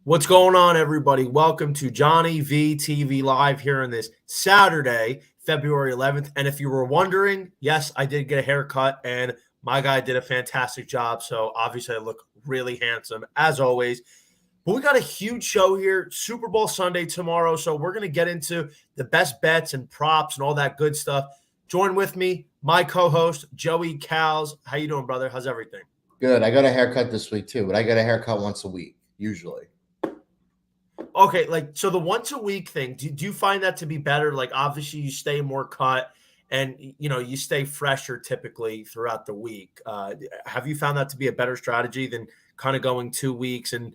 What's going on, everybody? Welcome to JohnnyVTV Live here on this Saturday, February 11th. And if you were wondering, yes, I did get a haircut, and my guy did a fantastic job. So obviously, I look really handsome, as always. But we got a huge show here, Super Bowl Sunday tomorrow. So we're going to get into the best bets and props and all that good stuff. Join with me, my co-host, Joey Cals. How you doing, brother? How's everything? Good. I got a haircut this week too, but I get a haircut once a week, usually. Okay, so the once a week thing, do you find that to be better? Like, obviously, you stay more cut and you stay fresher typically throughout the week. Have you found that to be a better strategy than kind of going 2 weeks and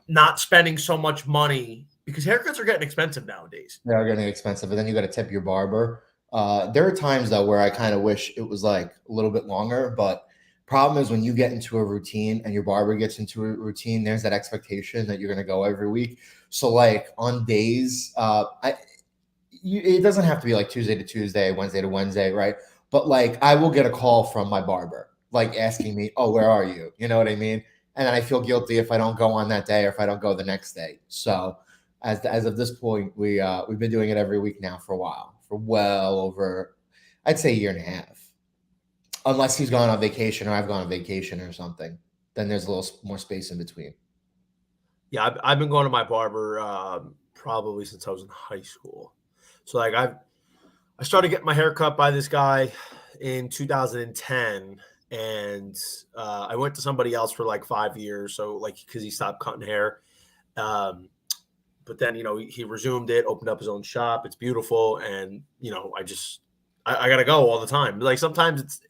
not spending so much money? Because haircuts are getting expensive nowadays. They are getting expensive, but then you got to tip your barber. There are times though where I kind of wish it was like a little bit longer, but problem is when you get into a routine and your barber gets into a routine, there's that expectation that you're going to go every week. So like on days, it doesn't have to be like Tuesday to Tuesday, Wednesday to Wednesday, right? But like I will get a call from my barber, like asking me, "Oh, where are you?" You know what I mean? And then I feel guilty if I don't go on that day or if I don't go the next day. So as of this point, we've been doing it every week now for a while, for well over, I'd say a year and a half. Unless he's gone on vacation or I've gone on vacation or something, then there's a little more space in between. Yeah, I've been going to my barber probably since I was in high school. So like I started getting my hair cut by this guy in 2010, and I went to somebody else for like 5 years. So like because he stopped cutting hair, but then he resumed it, opened up his own shop. It's beautiful, and I gotta go all the time. Like sometimes it's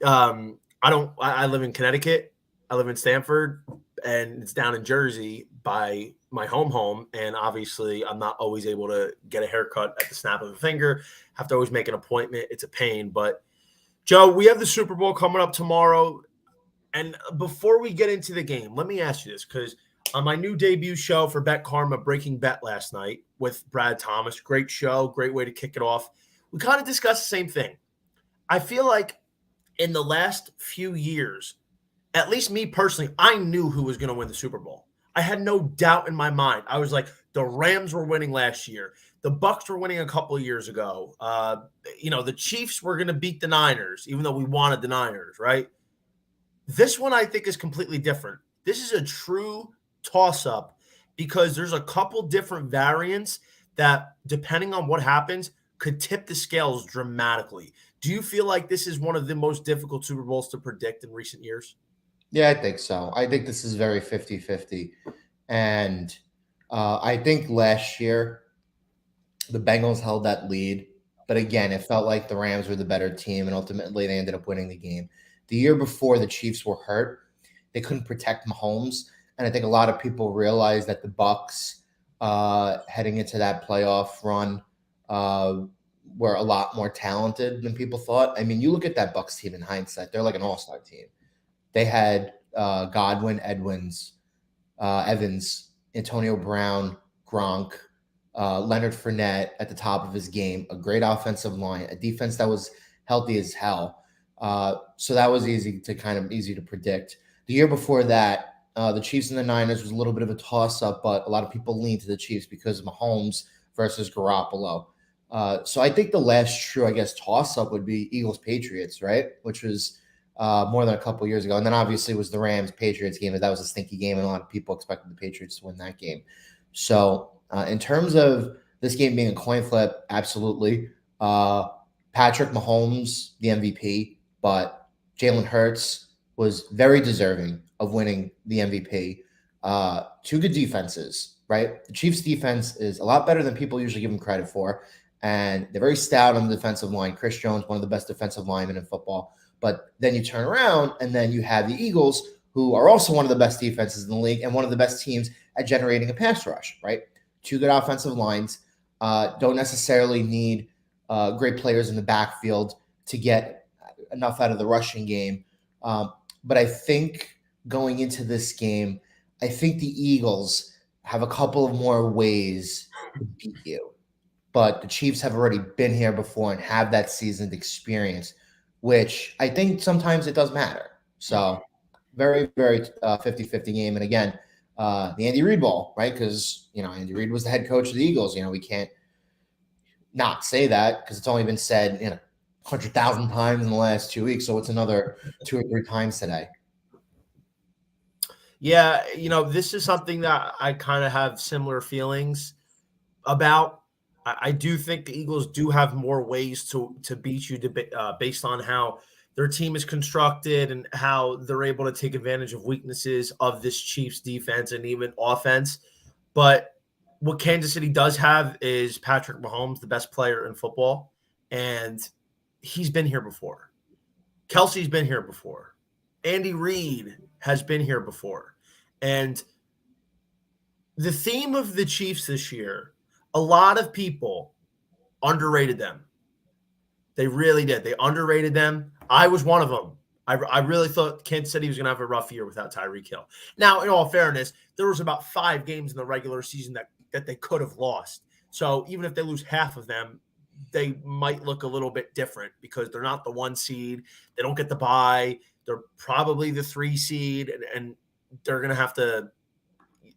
I live in Connecticut. I live in Stamford, and it's down in Jersey by my home. And obviously, I'm not always able to get a haircut at the snap of a finger. Have to always make an appointment. It's a pain. But Joe, we have the Super Bowl coming up tomorrow. And before we get into the game, let me ask you this, because on my new debut show for Bet Karma, Breaking Bet last night with Brad Thomas, great show, great way to kick it off. We kind of discussed the same thing. I feel like in the last few years, at least me personally, I knew who was going to win the Super Bowl. I had no doubt in my mind. I was like, the Rams were winning last year. The Bucks were winning a couple of years ago. The Chiefs were going to beat the Niners, even though we wanted the Niners, right? This one I think is completely different. This is a true toss-up because there's a couple different variants that, depending on what happens, could tip the scales dramatically. Do you feel like this is one of the most difficult Super Bowls to predict in recent years? Yeah, I think so. I think this is very 50-50. And I think last year the Bengals held that lead. But again, it felt like the Rams were the better team, and ultimately they ended up winning the game. The year before, the Chiefs were hurt. They couldn't protect Mahomes. And I think a lot of people realized that the Bucks, heading into that playoff run, were a lot more talented than people thought. I mean, you look at that Bucks team in hindsight; they're like an all-star team. They had Godwin, Evans, Antonio Brown, Gronk, Leonard Fournette at the top of his game, a great offensive line, a defense that was healthy as hell. So that was easy to predict. The year before that, the Chiefs and the Niners was a little bit of a toss-up, but a lot of people leaned to the Chiefs because of Mahomes versus Garoppolo. So I think the last true, I guess, toss-up would be Eagles-Patriots, right? Which was more than a couple years ago. And then obviously it was the Rams-Patriots game, but that was a stinky game, and a lot of people expected the Patriots to win that game. So in terms of this game being a coin flip, absolutely. Patrick Mahomes, the MVP, but Jalen Hurts was very deserving of winning the MVP. Two good defenses, right? The Chiefs' defense is a lot better than people usually give them credit for, and they're very stout on the defensive line. Chris Jones, one of the best defensive linemen in football. But then you turn around, and then you have the Eagles, who are also one of the best defenses in the league and one of the best teams at generating a pass rush, right? Two good offensive lines. Don't necessarily need great players in the backfield to get enough out of the rushing game. But I think going into this game, I think the Eagles have a couple of more ways to beat you. But the Chiefs have already been here before and have that seasoned experience, which I think sometimes it does matter. So very, very 50-50 game. And again, the Andy Reid ball, right? Because, Andy Reid was the head coach of the Eagles. We can't not say that because it's only been said, 100,000 times in the last 2 weeks. So it's another 2 or 3 times today. Yeah, this is something that I kind of have similar feelings about. I do think the Eagles do have more ways to beat you based on how their team is constructed and how they're able to take advantage of weaknesses of this Chiefs defense and even offense. But what Kansas City does have is Patrick Mahomes, the best player in football, and he's been here before. Kelsey's been here before. Andy Reid has been here before. And the theme of the Chiefs this year, a lot of people underrated them. They really did. They underrated them. I was one of them. I really thought Kansas City was going to have a rough year without Tyreek Hill. Now, in all fairness, there was about 5 games in the regular season that they could have lost. So even if they lose half of them, they might look a little bit different because they're not the 1 seed. They don't get the bye. They're probably the 3 seed, and they're going to have to,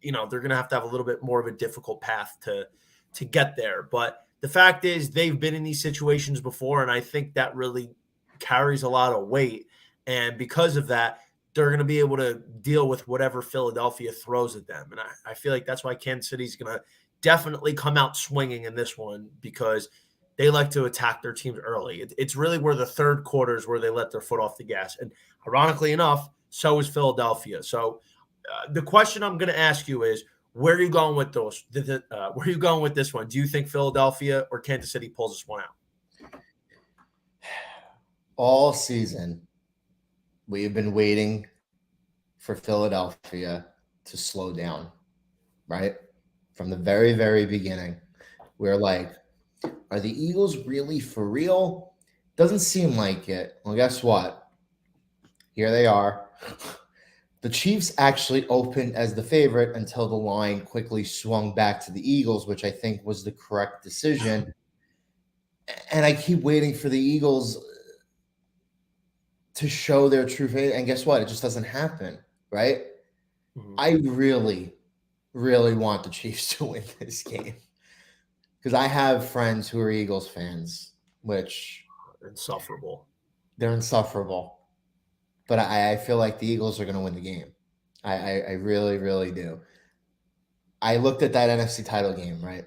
they're going to have a little bit more of a difficult path to get there. But the fact is they've been in these situations before, and I think that really carries a lot of weight. And because of that, they're going to be able to deal with whatever Philadelphia throws at them. And I feel like that's why Kansas City's going to definitely come out swinging in this one because they like to attack their teams early. It's really where the third quarter is where they let their foot off the gas. And ironically enough, so is Philadelphia. So the question I'm going to ask you is, where are you going with those? Where are you going with this one? Do you think Philadelphia or Kansas City pulls this one out? All season, we have been waiting for Philadelphia to slow down, right? From the very, very beginning. We're like, are the Eagles really for real? Doesn't seem like it. Well, guess what? Here they are. The Chiefs actually opened as the favorite until the line quickly swung back to the Eagles, which I think was the correct decision. And I keep waiting for the Eagles to show their true face. And guess what? It just doesn't happen, right? Mm-hmm. I really, really want the Chiefs to win this game because I have friends who are Eagles fans, which insufferable. They're insufferable. But I feel like the Eagles are going to win the game. I really, really do. I looked at that NFC title game, right?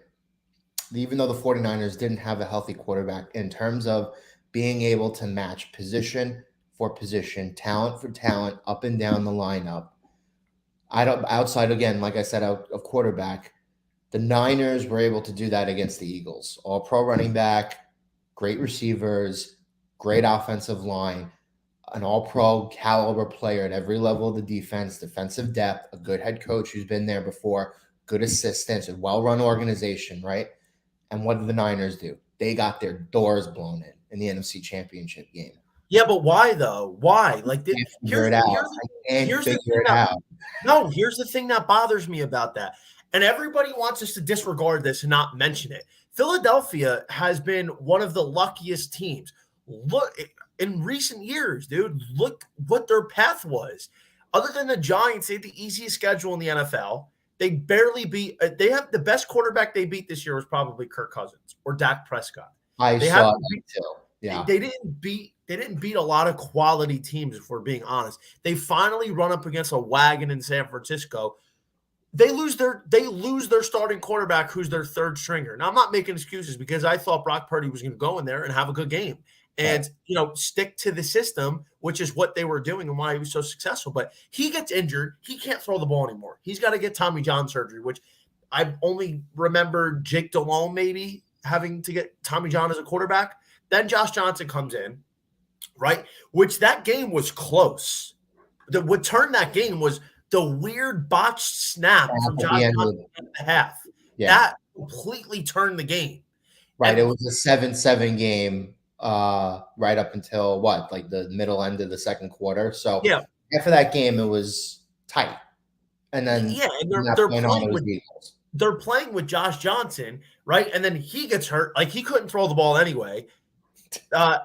Even though the 49ers didn't have a healthy quarterback in terms of being able to match position for position, talent for talent, up and down the lineup. Outside, again, like I said, of quarterback, the Niners were able to do that against the Eagles. All pro running back, great receivers, great offensive line, an all-pro caliber player at every level of the defense, defensive depth, a good head coach who's been there before, good assistants, a well-run organization, right? And what did the Niners do? They got their doors blown in the NFC Championship game. Yeah, but why though? Why? Like, here's the thing that bothers me about that. And everybody wants us to disregard this and not mention it. Philadelphia has been one of the luckiest teams. Look, in recent years, dude, look what their path was. Other than the Giants, they had the easiest schedule in the NFL. They barely beat. They have the best quarterback they beat this year was probably Kirk Cousins or Dak Prescott. I saw that too. Yeah, they didn't beat a lot of quality teams, if we're being honest. They finally run up against a wagon in San Francisco. They lose their starting quarterback, who's their third stringer. Now, I'm not making excuses because I thought Brock Purdy was going to go in there and have a good game and stick to the system, which is what they were doing and why he was so successful. But he gets injured. He can't throw the ball anymore. He's got to get Tommy John surgery, which I only remember Jake Delhomme maybe having to get Tommy John as a quarterback. Then Josh Johnson comes in, right? Which that game was close. What turned that game was the weird botched snap from Josh Johnson at the half. Yeah. That completely turned the game. Right. It was a 7-7 game right up until like the middle end of the second quarter. So after that game, it was tight. And then they're playing with Josh Johnson, right? And then he gets hurt. Like, he couldn't throw the ball anyway. And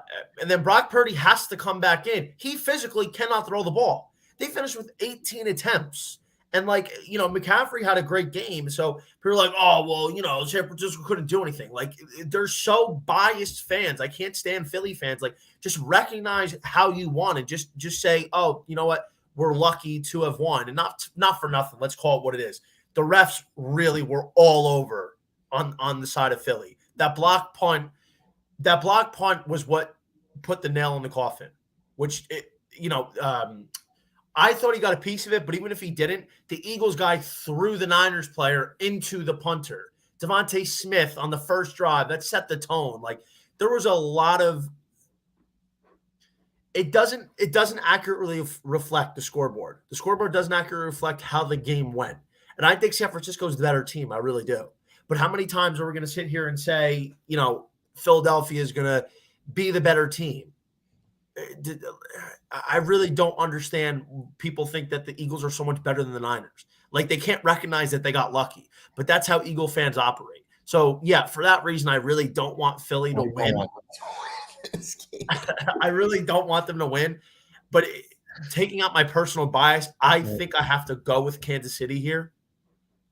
then Brock Purdy has to come back in. He physically cannot throw the ball. They finished with 18 attempts. And like, McCaffrey had a great game. So people are like, oh, well, San Francisco couldn't do anything. Like, they're so biased fans. I can't stand Philly fans. Like, just recognize how you won and just say, oh, you know what? We're lucky to have won. And not for nothing. Let's call it what it is. The refs really were all over on the side of Philly. That block punt was what put the nail in the coffin, which I thought he got a piece of it, but even if he didn't, the Eagles guy threw the Niners player into the punter. Devontae Smith on the first drive, that set the tone. Like, there was a lot of it doesn't accurately reflect the scoreboard. The scoreboard doesn't accurately reflect how the game went. And I think San Francisco's the better team. I really do. But how many times are we going to sit here and say, Philadelphia is going to be the better team? I really don't understand. People think that the Eagles are so much better than the Niners. Like, they can't recognize that they got lucky. But that's how Eagle fans operate. So, yeah, for that reason, I really don't want Philly to win. I really don't want them to win. But taking out my personal bias, I think I have to go with Kansas City here.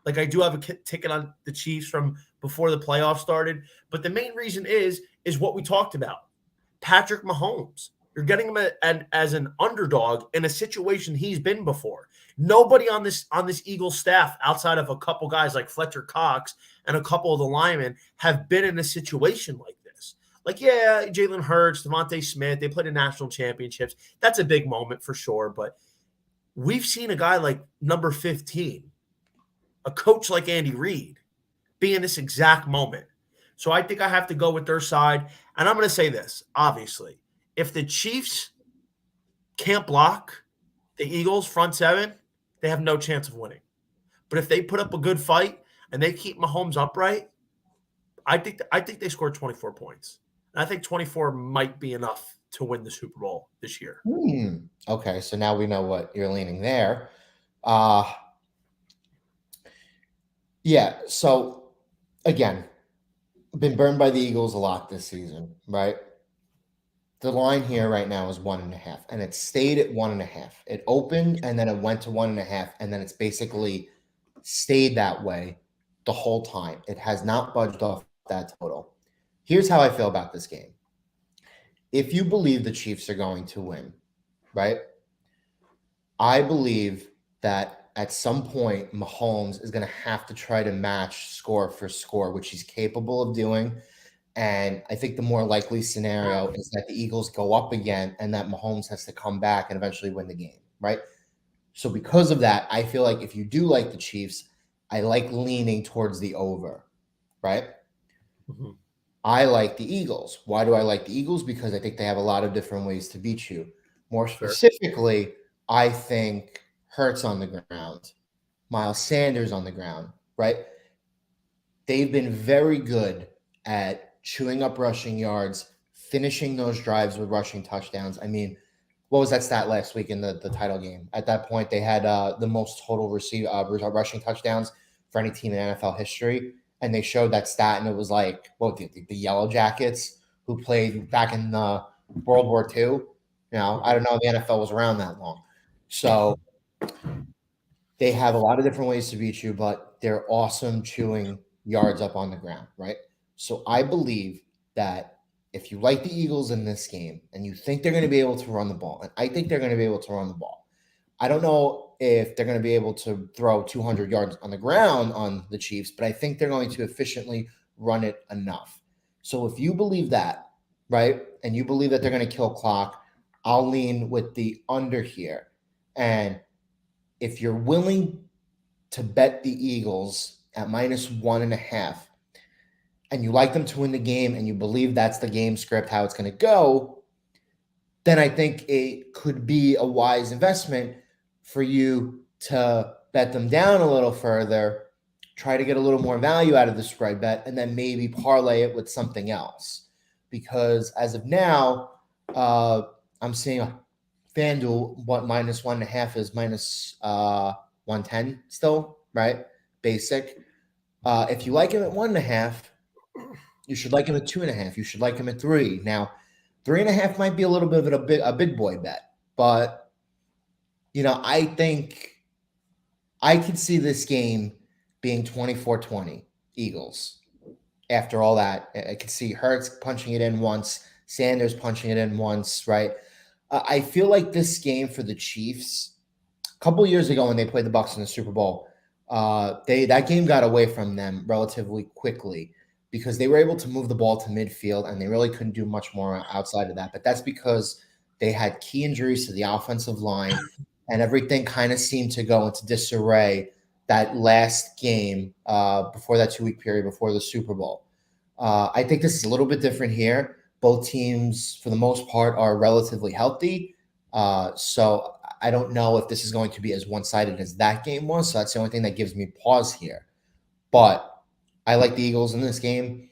Like, I do have a ticket on the Chiefs from before the playoffs started. But the main reason is what we talked about. Patrick Mahomes. You're getting him as an underdog in a situation he's been before. Nobody on this Eagles staff, outside of a couple guys like Fletcher Cox and a couple of the linemen, have been in a situation like this. Like, yeah, Jalen Hurts, Devontae Smith, they played in national championships. That's a big moment for sure. But we've seen a guy like number 15, a coach like Andy Reid, be in this exact moment. So I think I have to go with their side. And I'm going to say this, obviously. If the Chiefs can't block the Eagles front seven, they have no chance of winning. But if they put up a good fight and they keep Mahomes upright, I think they scored 24 points. And I think 24 might be enough to win the Super Bowl this year. Okay, so now we know what you're leaning there. Yeah, so again, been burned by the Eagles a lot this season, right? The line here right now is 1.5, and it stayed at 1.5. It opened and then it went to 1.5, and then it's basically stayed that way the whole time. It has not budged off that total. Here's how I feel about this game. If you believe the Chiefs are going to win, right? I believe that at some point Mahomes is going to have to try to match score for score, which he's capable of doing. And I think the more likely scenario is that the Eagles go up again and that Mahomes has to come back and eventually win the game, right? So because of that, I feel like if you do like the Chiefs, I like leaning towards the over, right? Mm-hmm. I like the Eagles. Why do I like the Eagles? Because I think they have a lot of different ways to beat you. More specifically, I think Hurts on the ground, Miles Sanders on the ground, right? They've been very good at chewing up rushing yards, finishing those drives with rushing touchdowns. I mean, what was that stat last week in the title game? At that point, they had the most total rushing touchdowns for any team in NFL history. And they showed that stat, and it was like, the Yellow Jackets who played back in World War II. You know, I don't know if the NFL was around that long. So they have a lot of different ways to beat you, but they're awesome chewing yards up on the ground, right? So I believe that if you like the Eagles in this game and you think they're going to be able to run the ball, and I think they're going to be able to run the ball. I don't know if they're going to be able to throw 200 yards on the ground on the Chiefs, but I think they're going to efficiently run it enough. So if you believe that, right, and you believe that they're going to kill clock, I'll lean with the under here. And if you're willing to bet the Eagles at -1.5, and you like them to win the game and you believe that's the game script, how it's going to go, then I think it could be a wise investment for you to bet them down a little further, try to get a little more value out of the spread bet, and then maybe parlay it with something else. Because as of now, I'm seeing a FanDuel, what -1.5 is -110 still, right? Basic. If you like him at 1.5, you should like him at 2.5. You should like him at 3. Now, 3.5 might be a little bit of a big boy bet, but I think I could see this game being 24-20 Eagles. After all that, I could see Hurts punching it in once, Sanders punching it in once, right? I feel like this game for the Chiefs, a couple years ago when they played the Bucs in the Super Bowl, they that game got away from them relatively quickly because they were able to move the ball to midfield and they really couldn't do much more outside of that. But that's because they had key injuries to the offensive line and everything kind of seemed to go into disarray that last game before that 2 week period before the Super Bowl. I think this is a little bit different here. Both teams, for the most part, are relatively healthy. So I don't know if this is going to be as one sided as that game was. So that's the only thing that gives me pause here. But I like the Eagles in this game.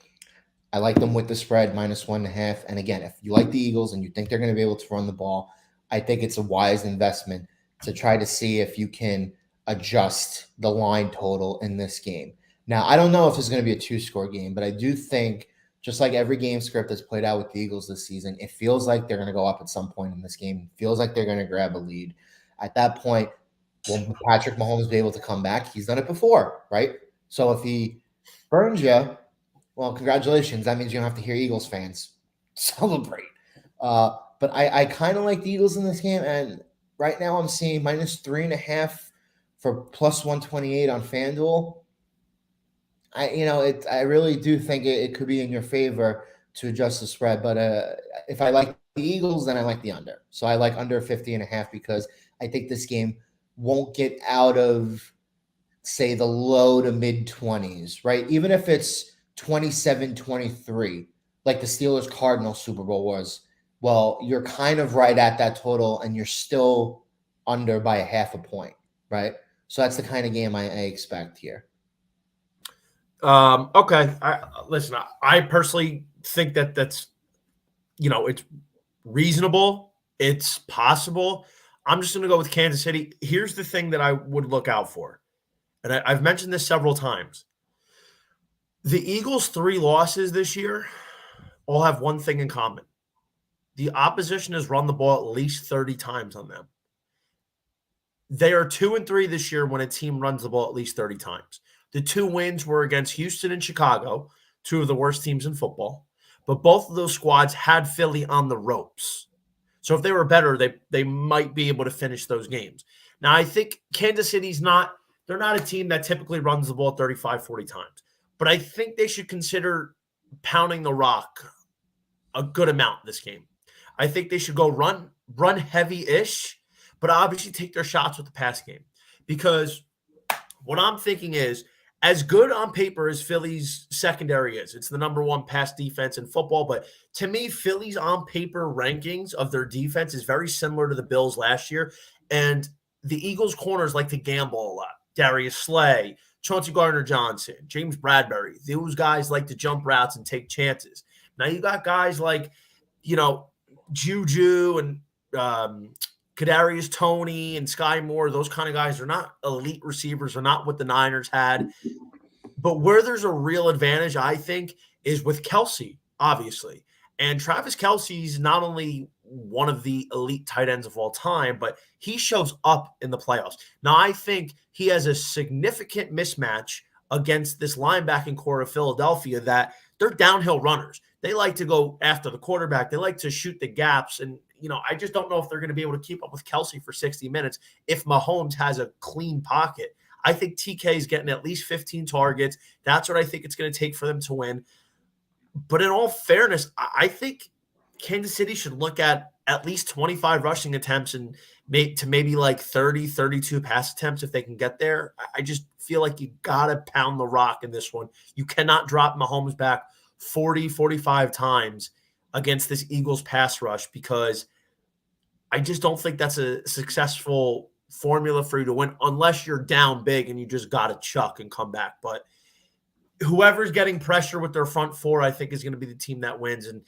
I like them with the spread -1.5. And again, if you like the Eagles and you think they're going to be able to run the ball, I think it's a wise investment to try to see if you can adjust the line total in this game. Now, I don't know if it's going to be a 2-score game, but I do think just like every game script that's played out with the Eagles this season, it feels like they're going to go up at some point in this game. It feels like they're going to grab a lead. At that point, will Patrick Mahomes be able to come back? He's done it before, right? So if he burns you, well, congratulations. That means you don't have to hear Eagles fans celebrate. But I kind of like the Eagles in this game. And right now I'm seeing -3.5 for +128 on FanDuel. I really do think it could be in your favor to adjust the spread. But if I like the Eagles, then I like the under. So I like under 50.5 because I think this game won't get out of, say, the low to mid 20s, right? Even if it's 27-23, like the Steelers Cardinals Super Bowl was, well, you're kind of right at that total and you're still under by a half a point, right? So that's the kind of game I expect here. Okay. Listen, I personally think that's, it's reasonable. It's possible. I'm just going to go with Kansas City. Here's the thing that I would look out for. And I've mentioned this several times. The Eagles' 3 losses this year all have one thing in common. The opposition has run the ball at least 30 times on them. They are 2-3 this year when a team runs the ball at least 30 times. The 2 wins were against Houston and Chicago, 2 of the worst teams in football. But both of those squads had Philly on the ropes. So if they were better, they might be able to finish those games. Now, I think Kansas City's they're not a team that typically runs the ball 35, 40 times. But I think they should consider pounding the rock a good amount this game. I think they should go run heavy-ish, but obviously take their shots with the pass game. Because what I'm thinking is, as good on paper as Philly's secondary is, it's the number 1 pass defense in football. But to me, Philly's on paper rankings of their defense is very similar to the Bills last year. And the Eagles' corners like to gamble a lot. Darius Slay, Chauncey Gardner-Johnson, James Bradbury. Those guys like to jump routes and take chances. Now you got guys like, Juju and Kadarius Toney and Sky Moore. Those kind of guys are not elite receivers. Are not what the Niners had. But where there's a real advantage, I think, is with Kelsey, obviously. And Travis Kelsey's not only one of the elite tight ends of all time, but he shows up in the playoffs. Now, I think he has a significant mismatch against this linebacking core of Philadelphia that they're downhill runners. They like to go after the quarterback. They like to shoot the gaps. And, I just don't know if they're going to be able to keep up with Kelsey for 60 minutes if Mahomes has a clean pocket. I think TK is getting at least 15 targets. That's what I think it's going to take for them to win. But in all fairness, I think Kansas City should look at least 25 rushing attempts and maybe like 30, 32 pass attempts if they can get there. I just feel like you got to pound the rock in this one. You cannot drop Mahomes back 40, 45 times against this Eagles pass rush because I just don't think that's a successful formula for you to win unless you're down big and you just got to chuck and come back. But whoever's getting pressure with their front 4, I think is going to be the team that wins. And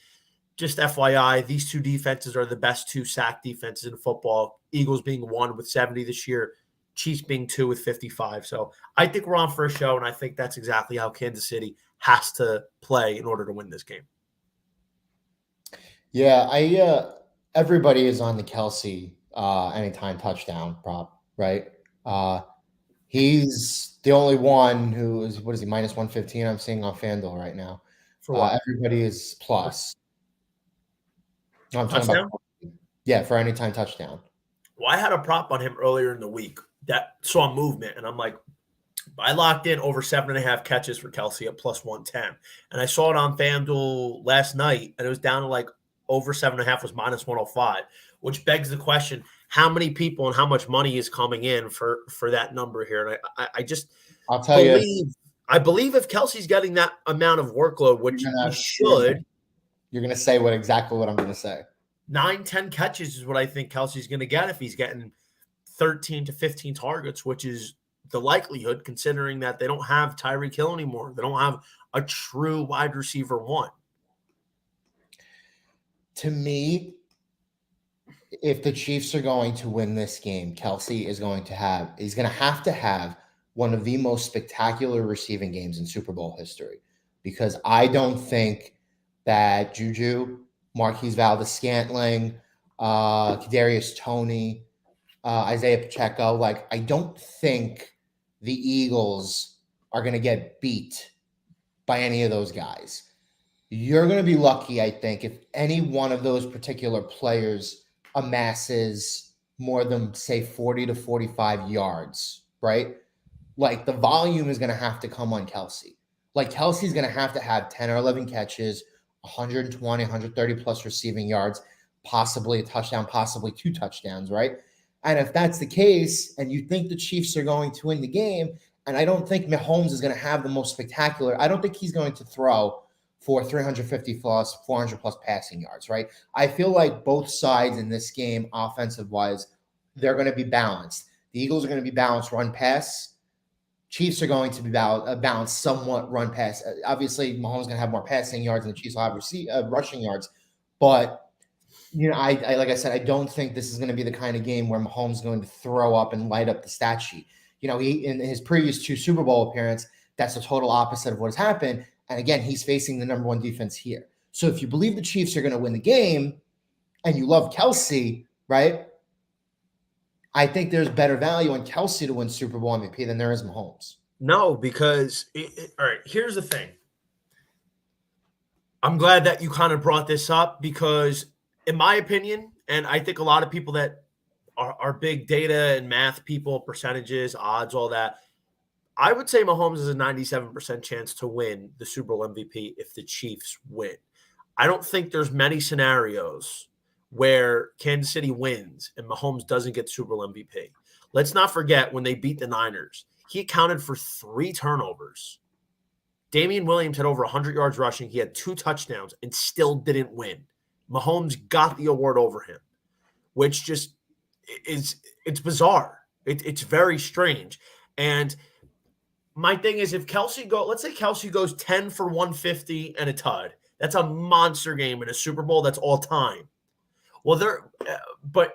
just FYI, these 2 defenses are the best 2 sack defenses in football. Eagles being 1 with 70 this year, Chiefs being 2 with 55. So I think we're on for a show, and I think that's exactly how Kansas City has to play in order to win this game. Yeah, everybody is on the Kelsey anytime touchdown prop, right? He's the only one who is, what is he, minus 115 I'm seeing on FanDuel right now. For what? Everybody is plus. No, I'm talking about, Touchdown? yeah, for anytime touchdown. Well, I had a prop on him earlier in the week that saw movement, and I'm like, I locked in over 7.5 catches for Kelsey at plus 110. And I saw it on FanDuel last night, and it was down to like over 7.5 was minus 105, which begs the question, how many people and how much money is coming in for that number here? And I just I'll tell you, I believe if Kelsey's getting that amount of workload, which he should, you're gonna say exactly what I'm gonna say. 9-10 catches is what I think Kelsey's going to get if he's getting 13 to 15 targets, which is the likelihood considering that they don't have Tyreek Hill anymore. They don't have a true wide receiver one. To me, if the Chiefs are going to win this game, Kelsey is going to have one of the most spectacular receiving games in Super Bowl history, because I don't think that Juju, Marquise Valdes-Scantling, Kadarius Toney, Isaiah Pacheco, like, I don't think the Eagles are going to get beat by any of those guys. You're going to be lucky, I think, if any one of those particular players amasses more than, say, 40 to 45 yards, right? Like, the volume is going to have to come on Kelsey. Like, Kelsey's going to have 10 or 11 catches, 120, 130 plus receiving yards, possibly a touchdown, possibly 2 touchdowns, right? And if that's the case, and you think the Chiefs are going to win the game, and I don't think Mahomes is going to have the most spectacular, I don't think he's going to throw for 350 plus, 400 plus passing yards, right? I feel like both sides in this game, offensive-wise, they're going to be balanced. The Eagles are going to be balanced run-pass. Chiefs are going to be balanced somewhat run-pass. Obviously, Mahomes is going to have more passing yards, and the Chiefs will have rushing yards. But, you know, I like I said, I don't think this is going to be the kind of game where Mahomes is going to throw up and light up the stat sheet. You know, he in his previous 2 Super Bowl appearances, that's the total opposite of what has happened. And again, he's facing the number 1 defense here. So if you believe the Chiefs are going to win the game and you love Kelsey, right, I think there's better value on Kelsey to win Super Bowl MVP than there is Mahomes. No, because, all right, here's the thing. I'm glad that you kind of brought this up because, in my opinion, and I think a lot of people that are big data and math people, percentages, odds, all that, I would say Mahomes has a 97% chance to win the Super Bowl MVP if the Chiefs win. I don't think there's many scenarios where Kansas City wins and Mahomes doesn't get Super Bowl MVP. Let's not forget when they beat the Niners, he accounted for 3 turnovers. Damian Williams had over 100 yards rushing. He had 2 touchdowns and still didn't win. Mahomes got the award over him, which just it's bizarre. It's very strange. And my thing is, if let's say Kelsey goes 10 for 150 and a tud. That's a monster game in a Super Bowl. That's all time. Well, but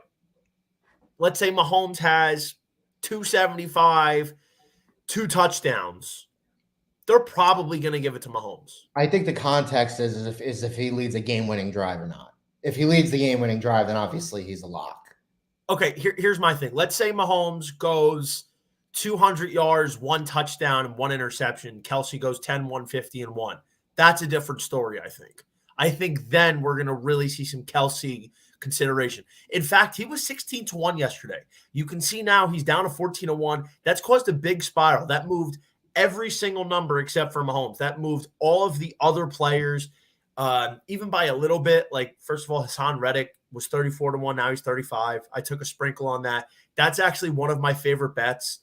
let's say Mahomes has 275, 2 touchdowns. They're probably going to give it to Mahomes. I think the context is if he leads a game-winning drive or not. If he leads the game-winning drive, then obviously he's a lock. Okay, here's my thing. Let's say Mahomes goes 200 yards, 1 touchdown, and 1 interception. Kelsey goes 10, 150, and 1. That's a different story, I think. I think then we're going to really see some Kelsey consideration. In fact, he was 16-1 yesterday. You can see now he's down to 14-1. That's caused a big spiral. That moved every single number except for Mahomes. That moved all of the other players, even by a little bit. Like, first of all, Hassan Reddick was 34-1. Now he's 35. I took a sprinkle on that. That's actually one of my favorite bets.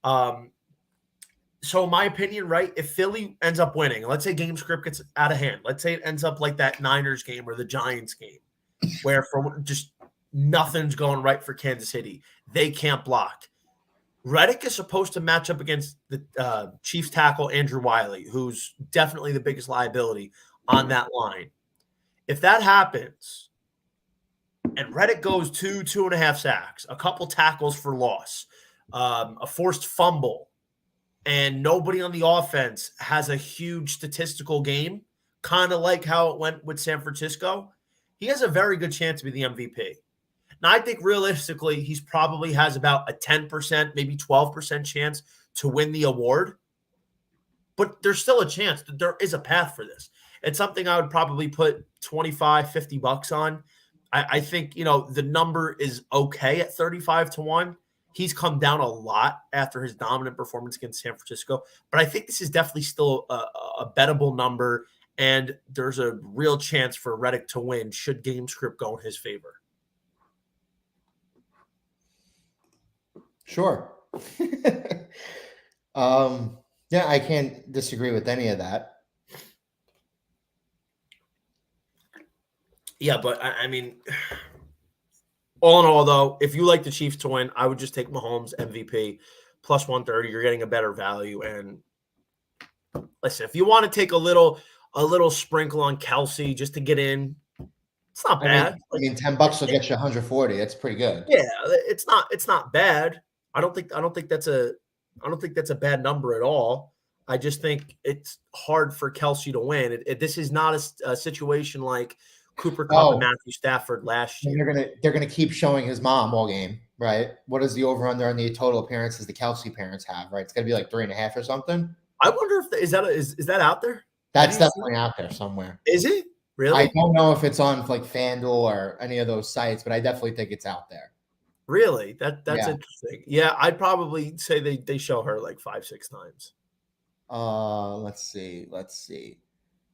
So in my opinion, right, if Philly ends up winning, let's say game script gets out of hand. Let's say it ends up like that Niners game or the Giants game, where for just nothing's going right for Kansas City. They can't block. Reddick is supposed to match up against the Chiefs tackle Andrew Wiley, who's definitely the biggest liability on that line. If that happens, and Reddick goes 2.5 sacks, a couple tackles for loss, a forced fumble, and nobody on the offense has a huge statistical game, kind of like how it went with San Francisco, he has a very good chance to be the MVP. Now, I think realistically, he's probably has about a 10%, maybe 12% chance to win the award. But there's still a chance that there is a path for this. It's something I would probably put 25, $50 on. I think, the number is okay at 35-1. He's come down a lot after his dominant performance against San Francisco. But I think this is definitely still a bettable number. And there's a real chance for Reddick to win should game script go in his favor. Sure. Yeah, I can't disagree with any of that. Yeah, but I mean, all in all, though, if you like the Chiefs to win, I would just take Mahomes MVP plus 130. You're getting a better value. And listen, if you want to take a little sprinkle on Kelsey just to get in, it's not bad. I mean, $10 will get you 140. That's pretty good. Yeah, it's not bad. I don't think that's a bad number at all. I just think it's hard for Kelsey to win. This is not a situation like Cooper Kupp and Matthew Stafford last year. They're gonna keep showing his mom all game, right? What is the over under on the total appearances the Kelsey parents have? Right, it's gonna be like 3.5 or something. I wonder if is that out there? That's definitely out there somewhere. Is it really? I don't know if it's on like FanDuel or any of those sites, but I definitely think it's out there. Really? That's interesting. Yeah, I'd probably say they show her like 5-6 times. Let's see.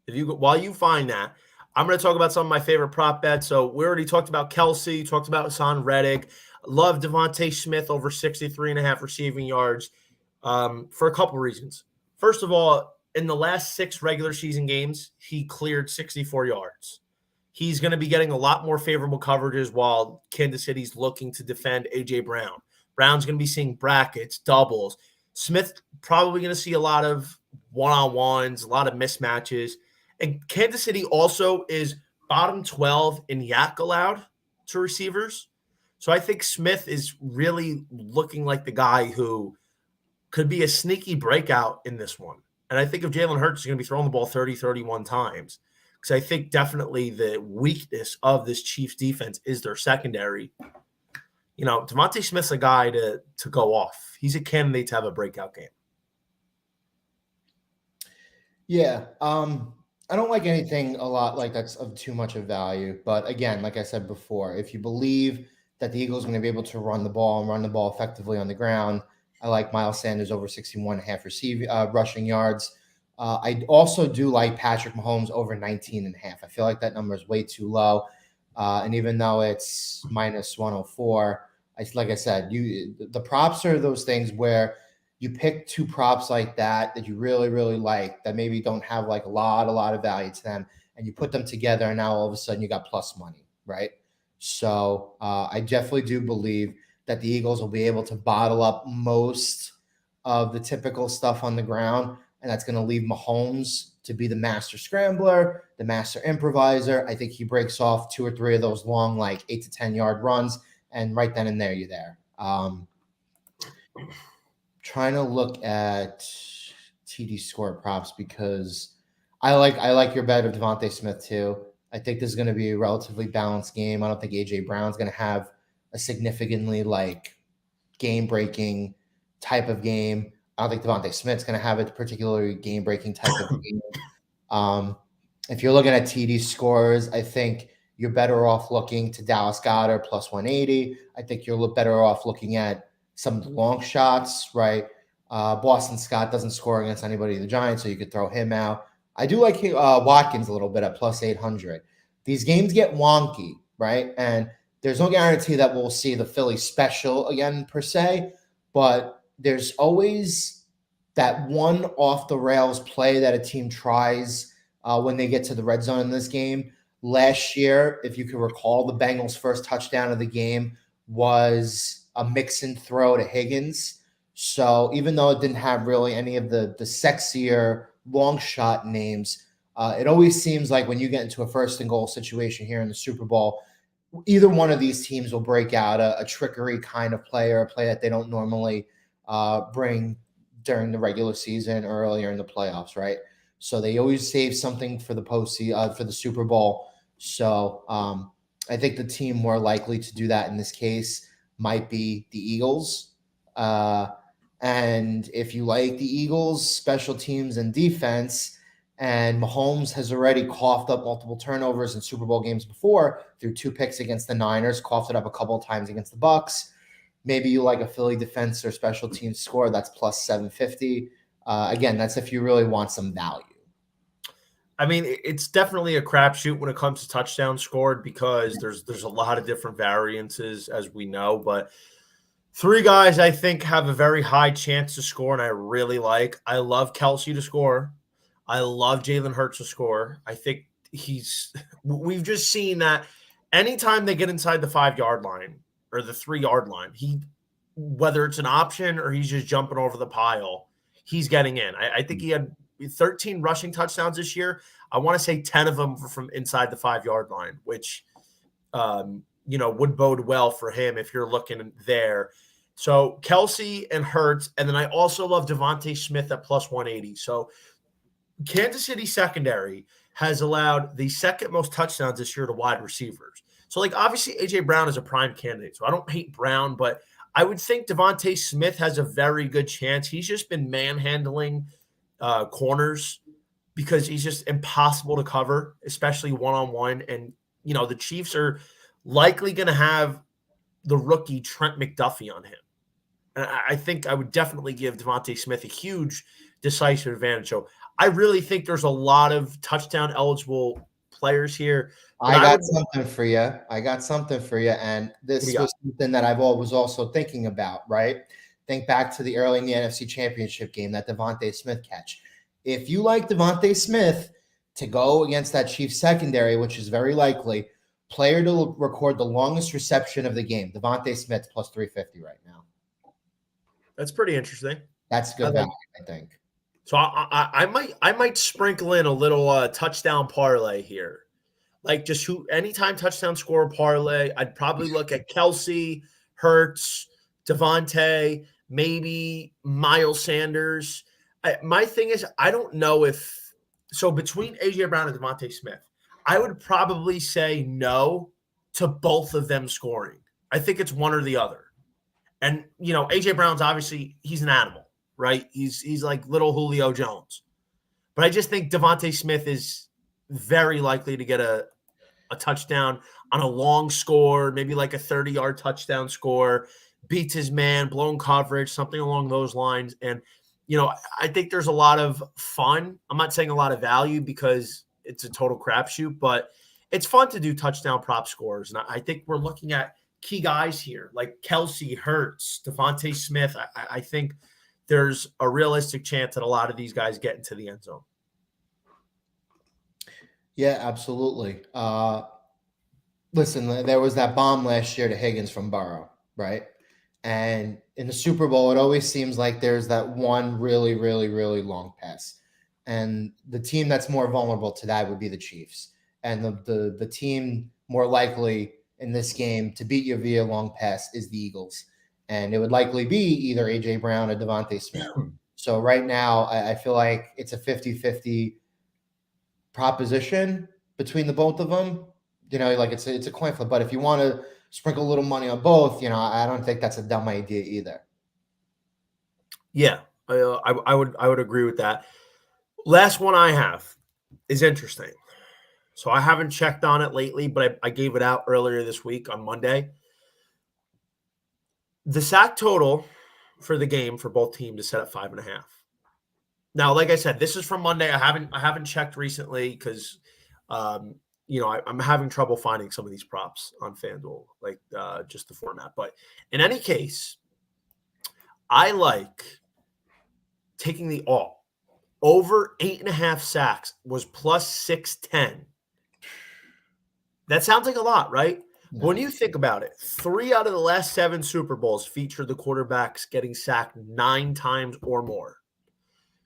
While you find that, I'm going to talk about some of my favorite prop bets. So we already talked about Kelsey, talked about Hassan Reddick. Love Devontae Smith over 63.5 receiving yards for a couple reasons. First of all, in the last 6 regular season games, he cleared 64 yards. He's going to be getting a lot more favorable coverages while Kansas City's looking to defend A.J. Brown. Brown's going to be seeing brackets, doubles. Smith probably going to see a lot of one-on-ones, a lot of mismatches. And Kansas City also is bottom 12 in yak allowed to receivers. So I think Smith is really looking like the guy who could be a sneaky breakout in this one. And I think if Jalen Hurts is going to be throwing the ball 30, 31 times, because I think definitely the weakness of this Chiefs defense is their secondary. Devontae Smith's a guy to go off. He's a candidate to have a breakout game. Yeah. I don't like anything a lot like that's of too much of value. But again, like I said before, if you believe that the Eagles are going to be able to run the ball and run the ball effectively on the ground, I like Miles Sanders over 61.5 rushing yards. I also do like Patrick Mahomes over 19.5. I feel like that number is way too low. And even though it's minus 104, like I said, the props are those things where you pick 2 props like that you really, really like that maybe don't have like a lot of value to them, and you put them together, and now all of a sudden you got plus money, right? So I definitely do believe that the Eagles will be able to bottle up most of the typical stuff on the ground, and that's going to leave Mahomes to be the master scrambler, the master improviser. I think he breaks off 2 or 3 of those long, like 8 to 10 yard runs, and right then and there, you're there. Trying to look at TD score props because I like your bet of Devontae Smith too. I think this is going to be a relatively balanced game. I don't think A.J. Brown's going to have a significantly like game-breaking type of game. I don't think Devontae Smith's going to have a particularly game-breaking type of game. If you're looking at TD scores, I think you're better off looking to Dallas Goedert plus 180. I think you're better off looking at some of the long shots, right? Boston Scott doesn't score against anybody in the Giants, so you could throw him out. I do like Watkins a little bit at plus 800. These games get wonky, right? And there's no guarantee that we'll see the Philly special again per se, but there's always that one off the rails play that a team tries when they get to the red zone in this game. Last year, if you can recall, the Bengals' first touchdown of the game was a mix-in throw to Higgins. So even though it didn't have really any of the sexier long shot names, it always seems like when you get into a first and goal situation here in the Super Bowl, either one of these teams will break out a trickery kind of play or a play that they don't normally bring during the regular season or earlier in the playoffs, right? So they always save something for the for the Super Bowl. So I think the team more likely to do that in this case might be the Eagles. And if you like the Eagles, special teams and defense, and Mahomes has already coughed up multiple turnovers in Super Bowl games before through 2 picks against the Niners, coughed it up a couple of times against the Bucks. Maybe you like a Philly defense or special teams score that's plus 750. Again, that's if you really want some value. I mean, it's definitely a crapshoot when it comes to touchdowns scored because there's a lot of different variances, as we know. But 3 guys I think have a very high chance to score, and I really like. I love Kelsey to score. I love Jalen Hurts to score. I think we've just seen that anytime they get inside the 5-yard line or the 3-yard line, whether it's an option or he's just jumping over the pile, he's getting in. I think he had 13 rushing touchdowns this year. I want to say 10 of them were from inside the 5-yard line, which, would bode well for him if you're looking there. So Kelsey and Hurts, and then I also love Devontae Smith at plus 180. So Kansas City secondary has allowed the second most touchdowns this year to wide receivers. So, obviously, A.J. Brown is a prime candidate. So I don't hate Brown, but I would think Devontae Smith has a very good chance. He's just been manhandling corners because he's just impossible to cover, especially one-on-one. And, the Chiefs are likely going to have the rookie Trent McDuffie on him. And I think I would definitely give Devontae Smith a huge decisive advantage. So I really think there's a lot of touchdown eligible players here. I got something for you. And this was something that was also thinking about, right? Think back to the early in the NFC Championship game, that Devontae Smith catch. If you like Devontae Smith to go against that Chiefs secondary, which is very likely, player to record the longest reception of the game, Devontae Smith plus 350 right now. That's pretty interesting. That's good value, I think. So I might sprinkle in a little touchdown parlay here. Just anytime touchdown score parlay, I'd probably look at Kelsey, Hurts, Devontae, maybe Miles Sanders. My thing is, I don't know between A.J. Brown and Devontae Smith, I would probably say no to both of them scoring. I think it's one or the other. And, A.J. Brown's obviously, he's an animal, right? He's like little Julio Jones. But I just think Devontae Smith is very likely to get a touchdown on a long score, maybe like a 30-yard touchdown score, beats his man, blown coverage, something along those lines. And, I think there's a lot of fun. I'm not saying a lot of value because it's a total crapshoot, but it's fun to do touchdown prop scores. And I think we're looking at key guys here like Kelsey, Hurts, Devontae Smith. I think there's a realistic chance that a lot of these guys get into the end zone. Yeah, absolutely. Listen, there was that bomb last year to Higgins from Burrow, right? And in the Super Bowl, it always seems like there's that one really, really, really long pass. And the team that's more vulnerable to that would be the Chiefs. And the team more likely in this game to beat you via long pass is the Eagles. And it would likely be either A.J. Brown or Devontae Smith. So right now, I feel like it's a 50-50 proposition between the both of them. It's a coin flip. But if you want to sprinkle a little money on both, I don't think that's a dumb idea either. Yeah, I would agree with that. Last one I have is interesting. So I haven't checked on it lately, but I gave it out earlier this week on Monday. The sack total for the game for both teams is set at 5.5. Now, like I said, this is from Monday. I haven't checked recently because I'm having trouble finding some of these props on FanDuel, just the format. But in any case, I like taking the all. Over 8.5 sacks was plus 610. That sounds like a lot, right? No. When you think about it, 3 out of the last 7 Super Bowls featured the quarterbacks getting sacked 9 times or more.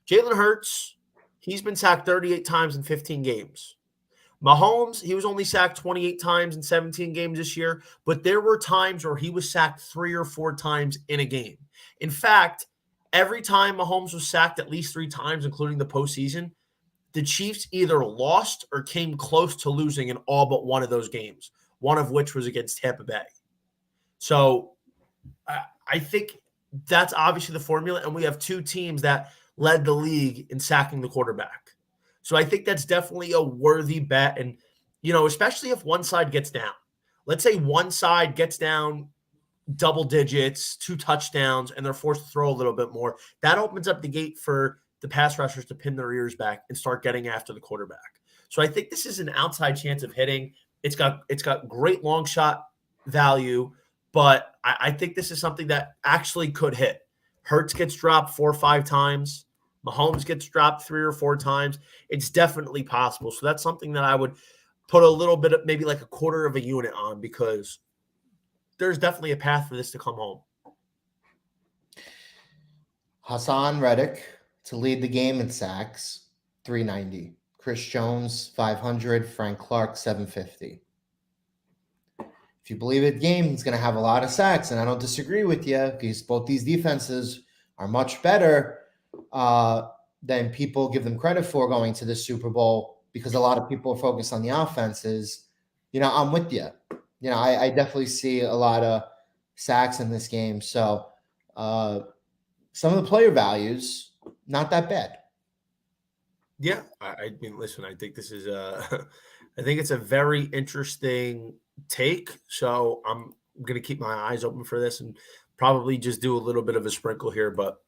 Jalen Hurts, he's been sacked 38 times in 15 games. Mahomes, he was only sacked 28 times in 17 games this year, but there were times where he was sacked 3 or 4 times in a game. In fact, every time Mahomes was sacked at least 3 times, including the postseason, the Chiefs either lost or came close to losing in all but one of those games. one of which was against Tampa Bay. So I think that's obviously the formula, and we have two teams that led the league in sacking the quarterback. So I think that's definitely a worthy bet, and especially if one side gets down. Let's say one side gets down double digits, 2 touchdowns, and they're forced to throw a little bit more. That opens up the gate for the pass rushers to pin their ears back and start getting after the quarterback. So I think this is an outside chance of hitting. It's got great long shot value, but I think this is something that actually could hit. Hurts gets dropped 4 or 5 times. Mahomes gets dropped 3 or 4 times. It's definitely possible. So that's something that I would put a little bit of, maybe like a quarter of a unit on, because there's definitely a path for this to come home. Hassan Reddick to lead the game in sacks, 390. Chris Jones, 500. Frank Clark, 750. If you believe it, game, he's going to have a lot of sacks, and I don't disagree with you, because both these defenses are much better than people give them credit for going to the Super Bowl, because a lot of people are focused on the offenses. I'm with you. I definitely see a lot of sacks in this game. So some of the player values, not that bad. Yeah. I mean, listen, I think this is I think it's a very interesting take. So I'm going to keep my eyes open for this and probably just do a little bit of a sprinkle here. But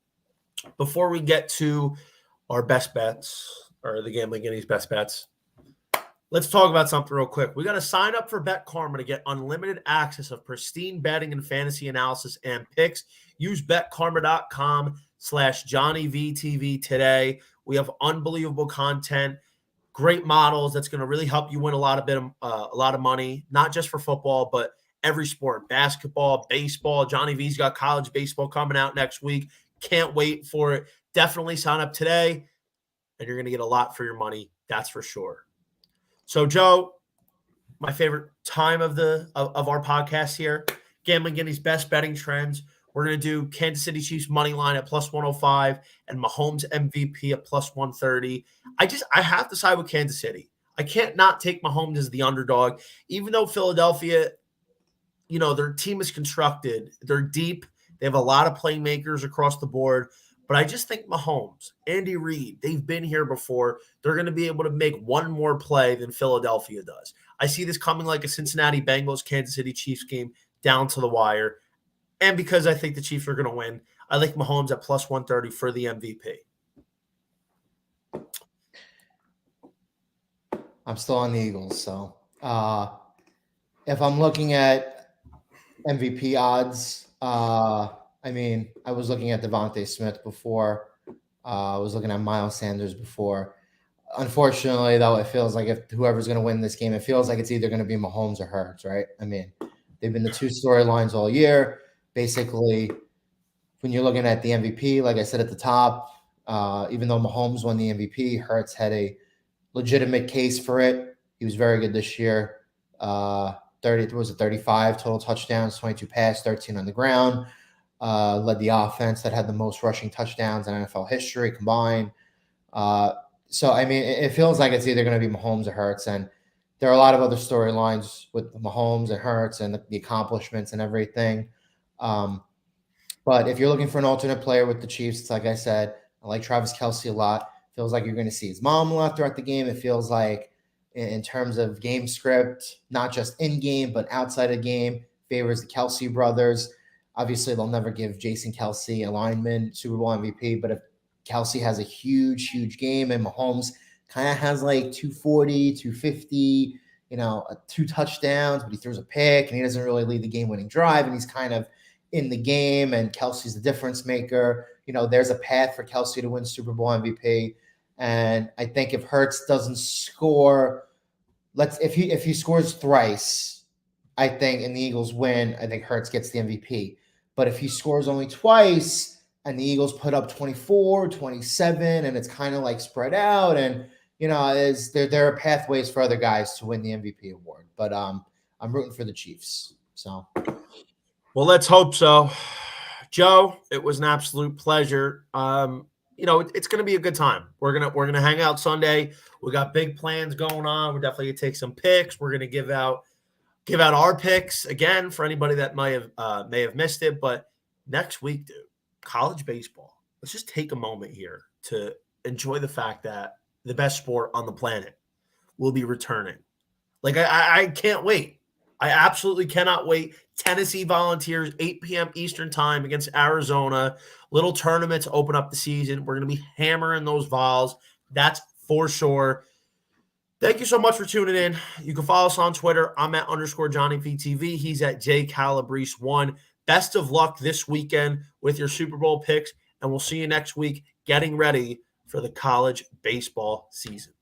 before we get to our best bets, or the Gambling Guinea's best bets, let's talk about something real quick. We got to sign up for Bet Karma to get unlimited access of pristine betting and fantasy analysis and picks. Use betkarma.com/JohnnyVTV today. We have unbelievable content, great models that's going to really help you win a lot of money, not just for football, but every sport: basketball, baseball. Johnny V's got college baseball coming out next week. Can't wait for it. Definitely sign up today, and you're going to get a lot for your money. That's for sure. So, Joe, my favorite time of our podcast here, Gambling Guinea's best betting trends. We're going to do Kansas City Chiefs money line at +105 and Mahomes MVP at +130. I have to side with Kansas City. I can't not take Mahomes as the underdog, even though Philadelphia, their team is constructed. They're deep. They have a lot of playmakers across the board. But I just think Mahomes, Andy Reid, they've been here before. They're going to be able to make one more play than Philadelphia does. I see this coming like a Cincinnati Bengals, Kansas City Chiefs game down to the wire. And because I think the Chiefs are going to win, I like Mahomes at +130 for the MVP. I'm still on the Eagles. So if I'm looking at MVP odds, I was looking at Devontae Smith before. I was looking at Miles Sanders before. Unfortunately, though, it feels like if whoever's going to win this game, it feels like it's either going to be Mahomes or Hurts, right? I mean, they've been the two storylines all year. Basically, when you're looking at the MVP, like I said at the top, even though Mahomes won the MVP, Hurts had a legitimate case for it. He was very good this year. 35 total touchdowns, 22 pass, 13 on the ground. Led the offense that had the most rushing touchdowns in NFL history combined. So, I mean, it feels like it's either going to be Mahomes or Hurts. And there are a lot of other storylines with Mahomes and Hurts and the accomplishments and everything. But if you're looking for an alternate player with the Chiefs, it's like I said, I like Travis Kelce a lot. Feels like you're going to see his mom a lot throughout the game. It feels like in terms of game script, not just in game, but outside of game, favors the Kelce brothers. Obviously, they'll never give Jason Kelce a lineman Super Bowl MVP, but if Kelce has a huge, huge game and Mahomes kind of has like 240, 250, 2 touchdowns, but he throws a pick and he doesn't really lead the game-winning drive, and he's kind of in the game, and Kelce's the difference maker. There's a path for Kelce to win Super Bowl MVP. And I think if Hurts doesn't score, if he scores thrice, I think, and the Eagles win, I think Hurts gets the MVP. But if he scores only twice and the Eagles put up 24, 27, and it's kind of like spread out, and there are pathways for other guys to win the MVP award. But I'm rooting for the Chiefs. So, well, let's hope so. Joe, it was an absolute pleasure. It's going to be a good time. We're gonna hang out Sunday. We got big plans going on. We're definitely gonna take some picks. We're gonna give out give out our picks again for anybody that may have missed it. But next week, dude, college baseball. Let's just take a moment here to enjoy the fact that the best sport on the planet will be returning. Like I can't wait. I absolutely cannot wait. Tennessee Volunteers, 8 p.m. Eastern time against Arizona. Little tournament to open up the season. We're going to be hammering those Vols. That's for sure. Thank you so much for tuning in. You can follow us on Twitter. I'm at _JohnnyVTV. He's at JCalabrese1. Best of luck this weekend with your Super Bowl picks, and we'll see you next week getting ready for the college baseball season.